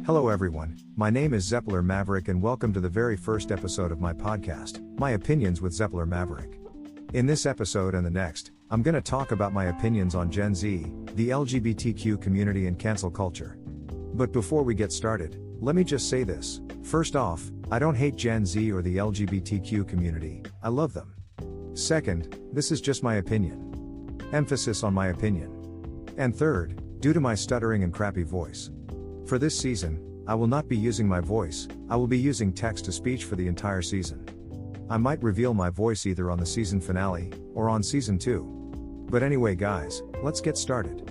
Hello everyone, my name is Zeppler Maverick and welcome to the very first episode of my podcast, My Opinions with Zeppler Maverick. In this episode and the next, I'm gonna talk about my opinions on Gen Z, the LGBTQ community and cancel culture. But before we get started, let me just say this. First off, I don't hate Gen Z or the LGBTQ community, I love them. Second, this is just my opinion. Emphasis on my opinion. And third, due to my stuttering and crappy voice. For this season, I will not be using my voice, I will be using text-to-speech for the entire season. I might reveal my voice either on the season finale, or on season 2. But anyway guys, let's get started.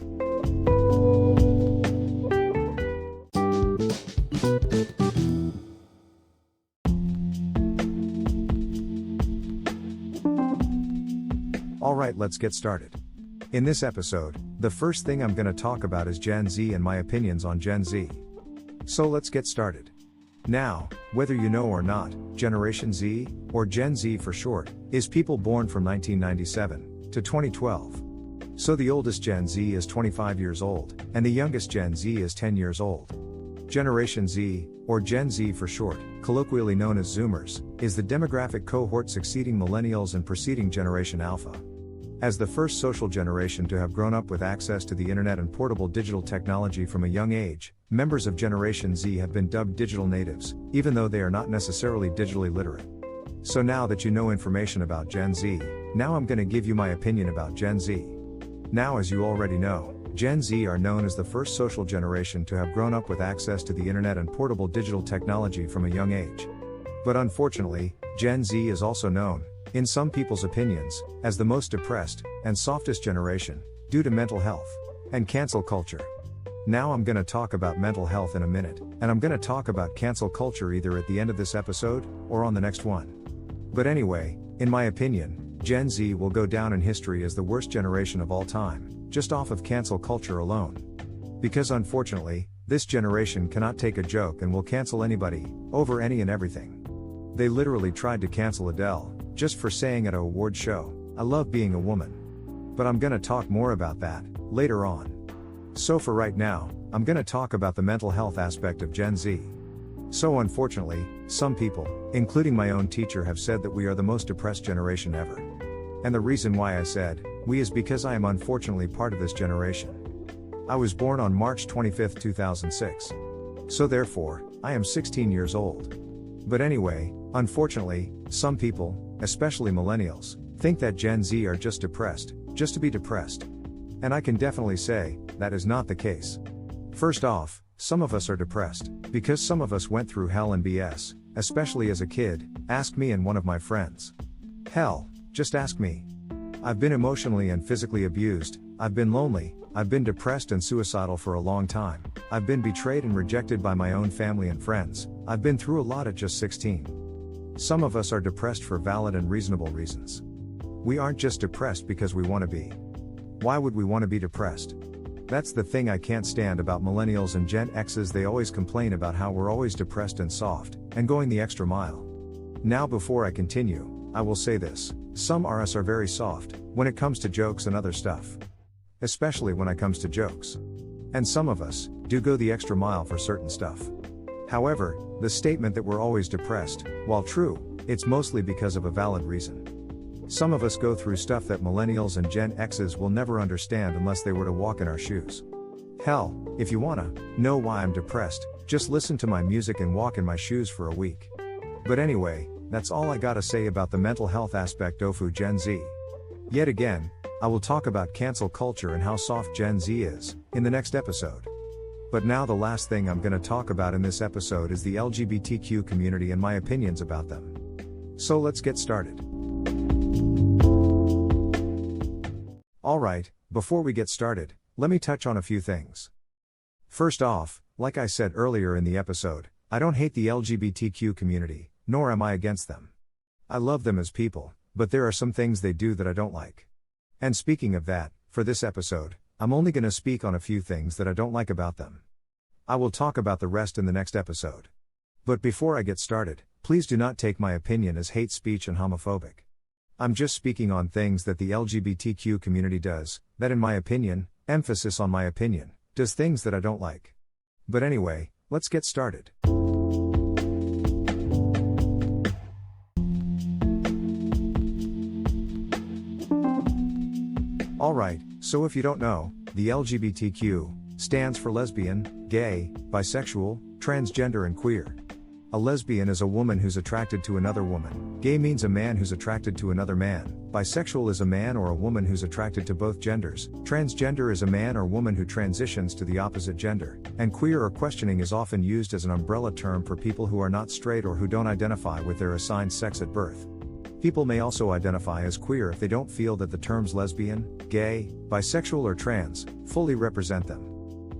Alright, let's get started. In this episode, the first thing I'm gonna talk about is Gen Z and my opinions on Gen Z. So let's get started. Now, whether you know or not, Generation Z, or Gen Z for short, is people born from 1997 to 2012. So the oldest Gen Z is 25 years old, and the youngest Gen Z is 10 years old. Generation Z, or Gen Z for short, colloquially known as Zoomers, is the demographic cohort succeeding Millennials and preceding Generation Alpha. As the first social generation to have grown up with access to the internet and portable digital technology from a young age, members of Generation Z have been dubbed digital natives, even though they are not necessarily digitally literate. So now that you know information about Gen Z, now I'm gonna give you my opinion about Gen Z. Now, as you already know, Gen Z are known as the first social generation to have grown up with access to the internet and portable digital technology from a young age. But unfortunately, Gen Z is also known, in some people's opinions, as the most depressed and softest generation, due to mental health and cancel culture. Now I'm gonna talk about mental health in a minute, and I'm gonna talk about cancel culture either at the end of this episode, or on the next one. But anyway, in my opinion, Gen Z will go down in history as the worst generation of all time, just off of cancel culture alone. Because unfortunately, this generation cannot take a joke and will cancel anybody, over any and everything. They literally tried to cancel Adele, just for saying at an award show, "I love being a woman." But I'm gonna talk more about that, later on. So for right now, I'm gonna talk about the mental health aspect of Gen Z. So unfortunately, some people, including my own teacher, have said that we are the most depressed generation ever. And the reason why I said, we, is because I am unfortunately part of this generation. I was born on March 25, 2006. So therefore, I am 16 years old. But anyway, unfortunately, some people, especially millennials, think that Gen Z are just depressed, just to be depressed. And I can definitely say, that is not the case. First off, some of us are depressed, because some of us went through hell and BS, especially as a kid, ask me and one of my friends. Hell, just ask me. I've been emotionally and physically abused, I've been lonely, I've been depressed and suicidal for a long time, I've been betrayed and rejected by my own family and friends, I've been through a lot at just 16. Some of us are depressed for valid and reasonable reasons. We aren't just depressed because we want to be. Why would we want to be depressed? That's the thing I can't stand about millennials and Gen X's. They always complain about how we're always depressed and soft, and going the extra mile. Now before I continue, I will say this, some of us are very soft, when it comes to jokes and other stuff. Especially when it comes to jokes. And some of us, do go the extra mile for certain stuff. However, the statement that we're always depressed, while true, it's mostly because of a valid reason. Some of us go through stuff that millennials and Gen X's will never understand unless they were to walk in our shoes. Hell, if you wanna know why I'm depressed, just listen to my music and walk in my shoes for a week. But anyway, that's all I gotta say about the mental health aspect of Gen Z. Yet again, I will talk about cancel culture and how soft Gen Z is, in the next episode. But now the last thing I'm gonna talk about in this episode is the LGBTQ community and my opinions about them. So let's get started. Alright, before we get started, let me touch on a few things. First off, like I said earlier in the episode, I don't hate the LGBTQ community, nor am I against them. I love them as people, but there are some things they do that I don't like. And speaking of that, for this episode, I'm only gonna speak on a few things that I don't like about them. I will talk about the rest in the next episode. But before I get started, please do not take my opinion as hate speech and homophobic. I'm just speaking on things that the LGBTQ community does, that in my opinion, emphasis on my opinion, does things that I don't like. But anyway, Let's get started. Alright, so if you don't know, the LGBTQ stands for lesbian, gay, bisexual, transgender and queer. A lesbian is a woman who's attracted to another woman. Gay means a man who's attracted to another man. Bisexual is a man or a woman who's attracted to both genders. Transgender is a man or woman who transitions to the opposite gender. And queer or questioning is often used as an umbrella term for people who are not straight or who don't identify with their assigned sex at birth. People may also identify as queer if they don't feel that the terms lesbian, gay, bisexual or trans fully represent them.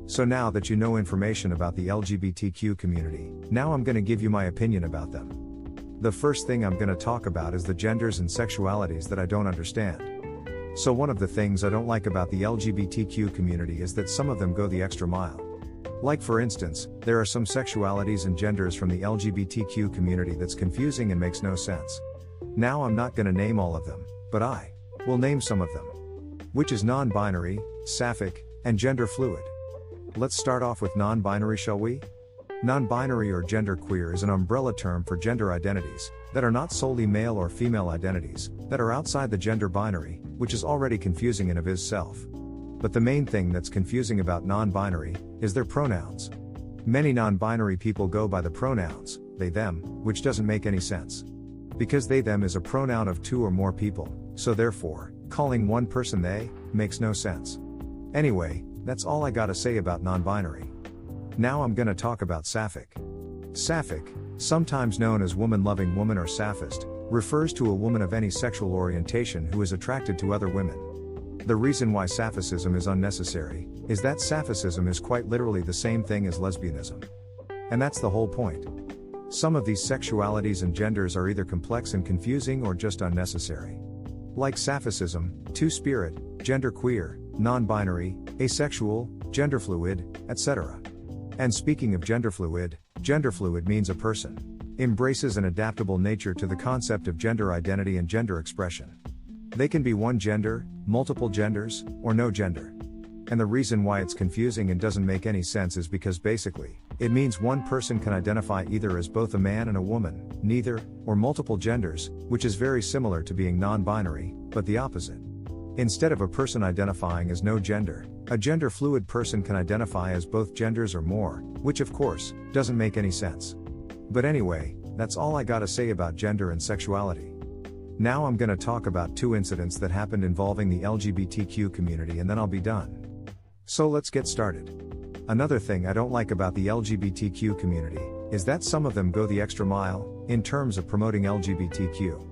So now that you know information about the LGBTQ community, now I'm going to give you my opinion about them. The first thing I'm going to talk about is the genders and sexualities that I don't understand. So one of the things I don't like about the LGBTQ community is that some of them go the extra mile. Like for instance, there are some sexualities and genders from the LGBTQ community that's confusing and makes no sense. Now I'm not going to name all of them, but I will name some of them. Which is non-binary, sapphic, and gender fluid. Let's start off with non-binary, shall we? Non-binary or genderqueer is an umbrella term for gender identities that are not solely male or female identities, that are outside the gender binary, which is already confusing in of itself. But the main thing that's confusing about non-binary is their pronouns. Many non-binary people go by the pronouns they them, which doesn't make any sense. Because they them is a pronoun of two or more people, so therefore, calling one person they makes no sense. Anyway, that's all I gotta say about non-binary. Now I'm gonna talk about sapphic. Sapphic, sometimes known as woman-loving woman or sapphist, refers to a woman of any sexual orientation who is attracted to other women. The reason why sapphicism is unnecessary is that sapphicism is quite literally the same thing as lesbianism. And that's the whole point. Some of these sexualities and genders are either complex and confusing or just unnecessary. Like sapphicism, two-spirit, genderqueer, non-binary, asexual, genderfluid, etc. And speaking of genderfluid means a person embraces an adaptable nature to the concept of gender identity and gender expression. They can be one gender, multiple genders, or no gender. And the reason why it's confusing and doesn't make any sense is because basically, it means one person can identify either as both a man and a woman, neither, or multiple genders, which is very similar to being non-binary, but the opposite. Instead of a person identifying as no gender, a gender-fluid person can identify as both genders or more, which of course, doesn't make any sense. But anyway, that's all I gotta say about gender and sexuality. Now I'm gonna talk about two incidents that happened involving the LGBTQ community and then I'll be done. So let's get started. Another thing I don't like about the LGBTQ community is that some of them go the extra mile in terms of promoting LGBTQ.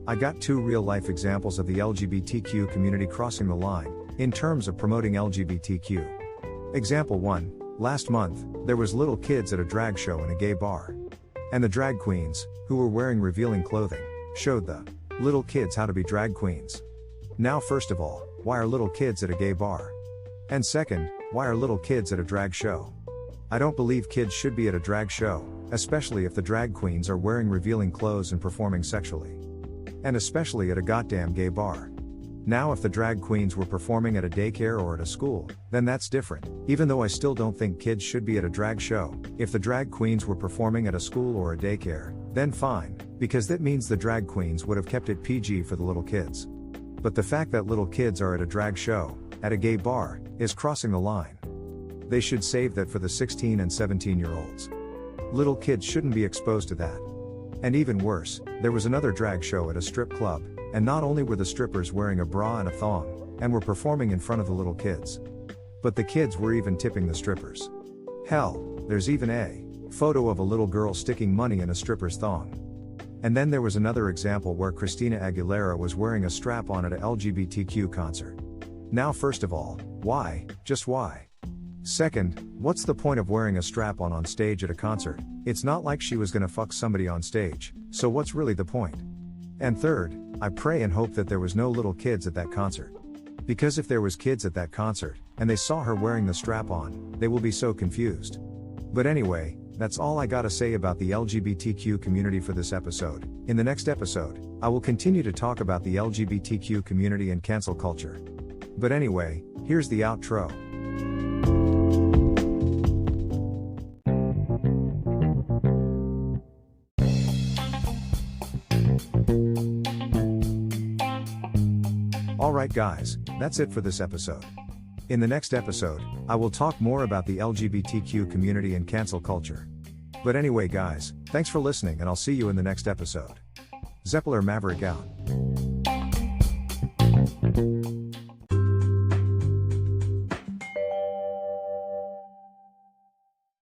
I got two real-life examples of the LGBTQ community crossing the line in terms of promoting LGBTQ. Example 1, last month, there was little kids at a drag show in a gay bar. And the drag queens, who were wearing revealing clothing, showed the little kids how to be drag queens. Now first of all, why are little kids at a gay bar? And second, why are little kids at a drag show? I don't believe kids should be at a drag show, especially if the drag queens are wearing revealing clothes and performing sexually. And especially at a goddamn gay bar. Now if the drag queens were performing at a daycare or at a school, then that's different, even though I still don't think kids should be at a drag show. If the drag queens were performing at a school or a daycare, then fine, because that means the drag queens would have kept it PG for the little kids. But the fact that little kids are at a drag show, at a gay bar, is crossing the line. They should save that for the 16 and 17-year-olds. Little kids shouldn't be exposed to that. And even worse, there was another drag show at a strip club, and not only were the strippers wearing a bra and a thong, and were performing in front of the little kids, but the kids were even tipping the strippers. Hell, there's even a photo of a little girl sticking money in a stripper's thong. And then there was another example where Christina Aguilera was wearing a strap-on at a LGBTQ concert. Now first of all, why, just why? Second, what's the point of wearing a strap-on on stage at a concert? It's not like she was gonna fuck somebody on stage, so what's really the point? And third, I pray and hope that there was no little kids at that concert. Because if there was kids at that concert, and they saw her wearing the strap-on, they will be so confused. But anyway, that's all I gotta say about the LGBTQ community for this episode. In the next episode, I will continue to talk about the LGBTQ community and cancel culture. But anyway, here's the outro. Alright guys, that's it for this episode. In the next episode, I will talk more about the LGBTQ community and cancel culture. But anyway guys, thanks for listening and I'll see you in the next episode. Zeppler Maverick out.